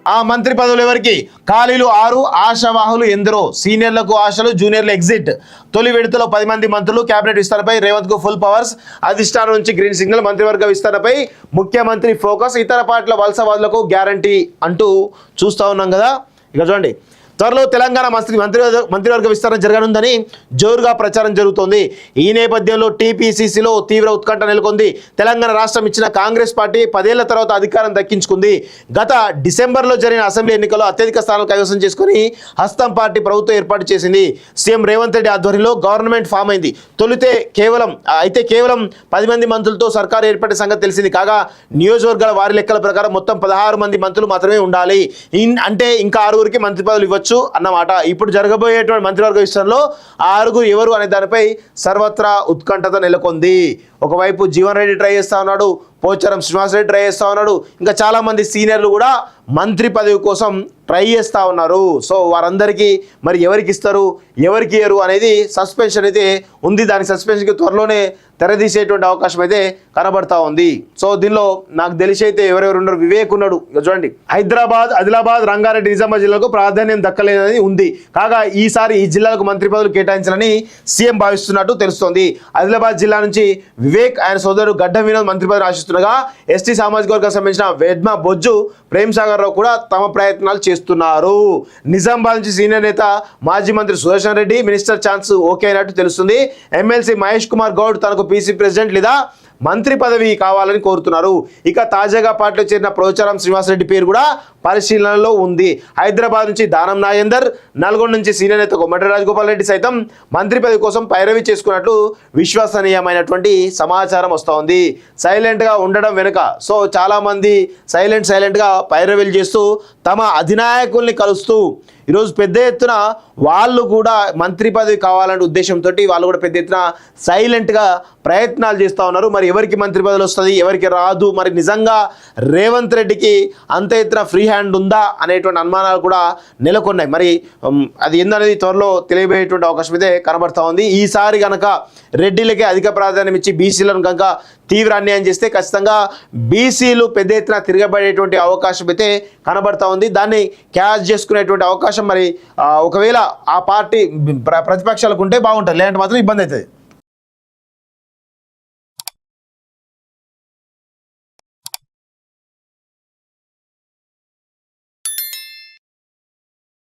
ఆ మంత్రి పదవులు ఎవరికి? ఖాళీలు 6, ఆశావాహులు ఎందరో. సీనియర్లకు ఆశలు, జూనియర్లు ఎగ్జిట్. తొలి విడతలో 10 మంది మంత్రులు. కేబినెట్ విస్తరణపై రేవంత్ కు ఫుల్ పవర్స్. అధిష్టానం నుంచి గ్రీన్ సిగ్నల్. మంత్రివర్గ విస్తరణపై ముఖ్యమంత్రి ఫోకస్. ఇతర పార్టీల వలసవాదులకు గ్యారంటీ అంటూ చూస్తూ ఉన్నాం కదా. ఇక చూడండి, త్వరలో తెలంగాణ మంత్రివర్గ విస్తరణ జరగనుందని జోరుగా ప్రచారం జరుగుతోంది. ఈ నేపథ్యంలో టీపీసీసీలో తీవ్ర ఉత్కంఠ నెలకొంది. తెలంగాణ రాష్ట్రం ఇచ్చిన కాంగ్రెస్ పార్టీ 10 ఏళ్ల తర్వాత అధికారం దక్కించుకుంది. గత డిసెంబర్లో జరిగిన అసెంబ్లీ ఎన్నికల్లో అత్యధిక స్థానాలు కైవసం చేసుకుని హస్తం పార్టీ ప్రభుత్వం ఏర్పాటు చేసింది. సీఎం రేవంత్ రెడ్డి ఆధ్వర్యంలో గవర్నమెంట్ ఫామ్ అయింది. తొలితే కేవలం 10 మంది మంత్రులతో సర్కారు ఏర్పడే సంగతి తెలిసింది. కాగా నియోజకవర్గాల వారి లెక్కల ప్రకారం మొత్తం 16 మంది మంత్రులు మాత్రమే ఉండాలి. అంటే ఇంకా 6గురికి మంత్రి పదవులు ఇవ్వచ్చు అన్నమాట. ఇప్పుడు జరగబోయేటువంటి మంత్రివర్గ విషయంలో 6 ఎవరు అనే దానిపై సర్వత్రా ఉత్కంఠత నెలకొంది. ఒకవైపు జీవన్ రెడ్డి ట్రై చేస్తా ఉన్నాడు, పోచారం శ్రీనివాస్ రెడ్డి ట్రై చేస్తూ ఉన్నాడు, ఇంకా చాలామంది సీనియర్లు కూడా మంత్రి పదవి కోసం ట్రై చేస్తూ ఉన్నారు. సో వారందరికీ మరి ఎవరికి ఇస్తారు, ఎవరికి ఇయ్యరు అనేది సస్పెన్షన్ అయితే ఉంది. దాని సస్పెన్షన్కి త్వరలోనే తెరదీసేటువంటి అవకాశం అయితే కనబడతా ఉంది. సో దీనిలో నాకు తెలిసి అయితే ఎవరెవరు ఉన్నారు, వివేక్ ఉన్నాడు. ఇక చూడండి, హైదరాబాద్, ఆదిలాబాద్, రంగారెడ్డి, నిజామాబాద్ జిల్లాలకు ప్రాధాన్యం దక్కలేదని ఉంది. కాగా ఈసారి ఈ జిల్లాలకు మంత్రి పదవులు కేటాయించాలని సీఎం భావిస్తున్నట్టు తెలుస్తోంది. ఆదిలాబాద్ జిల్లా నుంచి వివేక్, ఆయన సోదరుడు గడ్డం వినోద్ మంత్రి పదవి ఆశిస్తుండగా ఎస్టీ సామాజిక వర్గానికి సంబంధించిన వెడ్మ బొజ్జు ప్రేమ్ సాగర్ రావు కూడా తమ ప్రయత్నాలు చేస్తున్నారు. నిజామాబాద్ నుంచి సీనియర్ నేత మాజీ మంత్రి Sudarshan Reddy minister chance okay అయినట్టు తెలుస్తుంది. ఎమ్మెల్సీ మహేష్ కుమార్ గౌడ్ తనకు పీసీ ప్రెసిడెంట్ లేదా మంత్రి పదవి కావాలని కోరుతున్నారు. ఇక తాజాగా పార్టీలో చేరిన పోచారం శ్రీనివాస్ రెడ్డి పేరు కూడా పరిశీలనలో ఉంది. హైదరాబాద్ నుంచి దానం నాగేందర్, నల్గొండ నుంచి సీనియర్ నేత కొమ్మటి రాజగోపాల్ రెడ్డి సైతం మంత్రి పదవి కోసం పైరవి చేసుకున్నట్లు విశ్వసనీయమైనటువంటి సమాచారం వస్తూ ఉంది. సైలెంట్గా ఉండడం వెనుక సో చాలామంది సైలెంట్గా పైరవీలు చేస్తూ తమ అధినాయకుల్ని కలుస్తూ ఈరోజు పెద్ద ఎత్తున వాళ్ళు కూడా మంత్రి పదవి కావాలనే ఉద్దేశంతో వాళ్ళు కూడా పెద్ద ఎత్తున సైలెంట్గా ప్రయత్నాలు చేస్తూ ఉన్నారు. మరి ఎవరికి మంత్రి పదవి వస్తుంది, ఎవరికి రాదు, మరి నిజంగా రేవంత్ రెడ్డికి అంత ఎత్తున ఫ్రీ హ్యాండ్ ఉందా అనేటువంటి అనుమానాలు కూడా నెలకొన్నాయి. మరి అది ఏందనేది త్వరలో తెలియబోయేటువంటి అవకాశం అయితే కనబడతా ఉంది. ఈసారి కనుక రెడ్డిలకే అధిక ప్రాధాన్యం ఇచ్చి బీసీలను కనుక తీవ్ర అన్యాయం చేస్తే ఖచ్చితంగా బీసీలు పెద్ద ఎత్తున తిరగబడేటువంటి అవకాశం అయితే కనబడతా ఉంది. దాన్ని క్యాచ్ చేసుకునేటువంటి అవకాశం మరి ఒకవేళ ఆ పార్టీ ప్రతిపక్షాలకు ఉంటే బాగుంటుంది, లేదంటే మాత్రం ఇబ్బంది అవుతుంది.